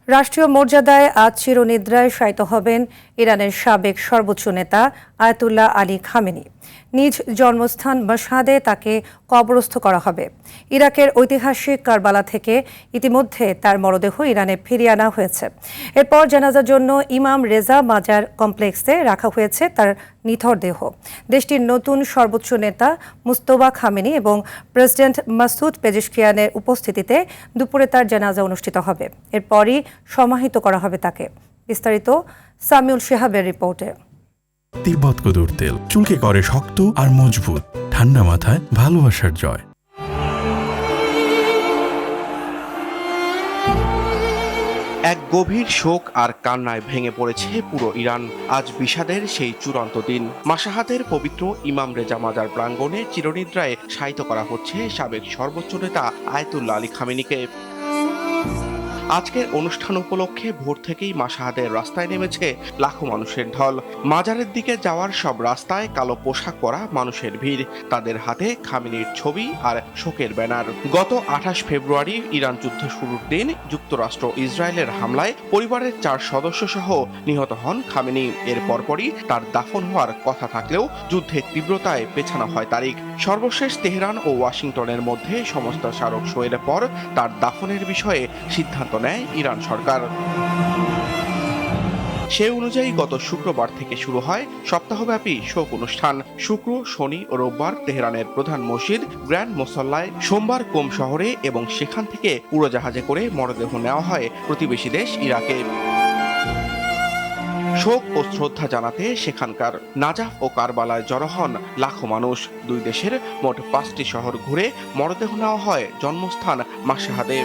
রাষ্ট্রীয় মর্যাদায় আজ চিরনিদ্রায় শায়িত হবেন ইরানের সাবেক সর্বোচ্চ নেতা আয়াতুল্লাহ আলী খামেনি। নিজ জন্মস্থান মাশহাদে তাকে কবরস্থ করা হবে। ইরাকের ঐতিহাসিক কারবালা থেকে ইতিমধ্যে তার মরদেহ ইরানে ফিরিয়ে আনা হয়েছে। এরপর জানাজার জন্য ইমাম রেজা মাজার কমপ্লেক্সে রাখা হয়েছে তার নিথর দেহ। দেশটির নতুন সর্বোচ্চ নেতা মুস্তফা খামেনি এবং প্রেসিডেন্ট মাসুদ পেজেশকিয়ানের উপস্থিতিতে দুপুরে তার জানাজা অনুষ্ঠিত হবে। এরপরই সমাহিত করা হবে তাকে। বিস্তারিত সামিউল শিহাবের রিপোর্টে। তিব্বত কদুর তেল চুলকে করে শক্ত আর মজবুত, ঠান্ডা মাথায় ভালোবাসার জয়। এক গভীর শোক আর কান্নায় ভেঙে পড়েছে পুরো ইরান। আজ বিষাদের সেই চূড়ান্ত দিন। মাশহাদের পবিত্র ইমাম রেজা মাজার প্রাঙ্গণে চিরনিদ্রায় শায়িত করা হচ্ছে সাবেক সর্বোচ্চ নেতা আয়াতুল্লাহ আলী খামেনিকে। আজকের অনুষ্ঠান উপলক্ষে ভোর থেকেই মাশহাদের রাস্তায় নেমেছে লাখো মানুষের ঢল। মাজারের দিকে যাওয়ার সব রাস্তায় কালো পোশাক পরা মানুষের ভিড়, তাদের হাতে খামেনির ছবি আর শোকের ব্যানার। গত 28 ফেব্রুয়ারি ইরান যুদ্ধ শুরুর দিন যুক্তরাষ্ট্র ইসরায়েলের হামলায় পরিবারের 4 সদস্য সহ নিহত হন খামেনি। এর পরপরই তার দাফন হওয়ার কথা থাকলেও যুদ্ধের তীব্রতায় পেছানো হয় তারিখ। সর্বশেষ তেহরান ও ওয়াশিংটনের মধ্যে সমস্ত স্মারক সইয়ের পর তার দাফনের বিষয়ে সিদ্ধান্ত নেয় ইরান সরকার। সে অনুযায়ী গত শুক্রবার থেকে শুরু হয় সপ্তাহব্যাপী শোক অনুষ্ঠান। শুক্র, শনি ও রোববার তেহরানের প্রধান মসজিদ গ্র্যান্ড মোসাল্লায়, সোমবার কোম শহরে এবং সেখান থেকে উড়োজাহাজে করে মরদেহ নেওয়া হয় প্রতিবেশী দেশ ইরাকে। শোক ও শ্রদ্ধা জানাতে সেখানকার নাজাফ ও কারবালায় জড়ো হন লাখো মানুষ। দুই দেশের মোট 5টি শহর ঘুরে মরদেহ নেওয়া হয় জন্মস্থান মাশহাদে।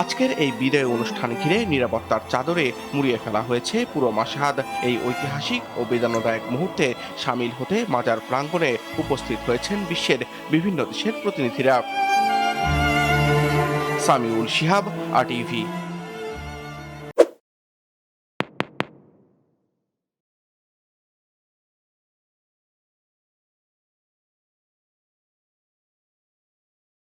আজকের এই বিদায় অনুষ্ঠান ঘিরে নিরাপত্তার চাদরে মুড়িয়ে ফেলা হয়েছে পুরো মাশহাদ। এই ঐতিহাসিক ও বেদনাদায়ক মুহূর্তে সামিল হতে মাজার প্রাঙ্গণে উপস্থিত হয়েছেন বিশ্বের বিভিন্ন দেশের প্রতিনিধিরা। সামিউল শিহাব, RTV।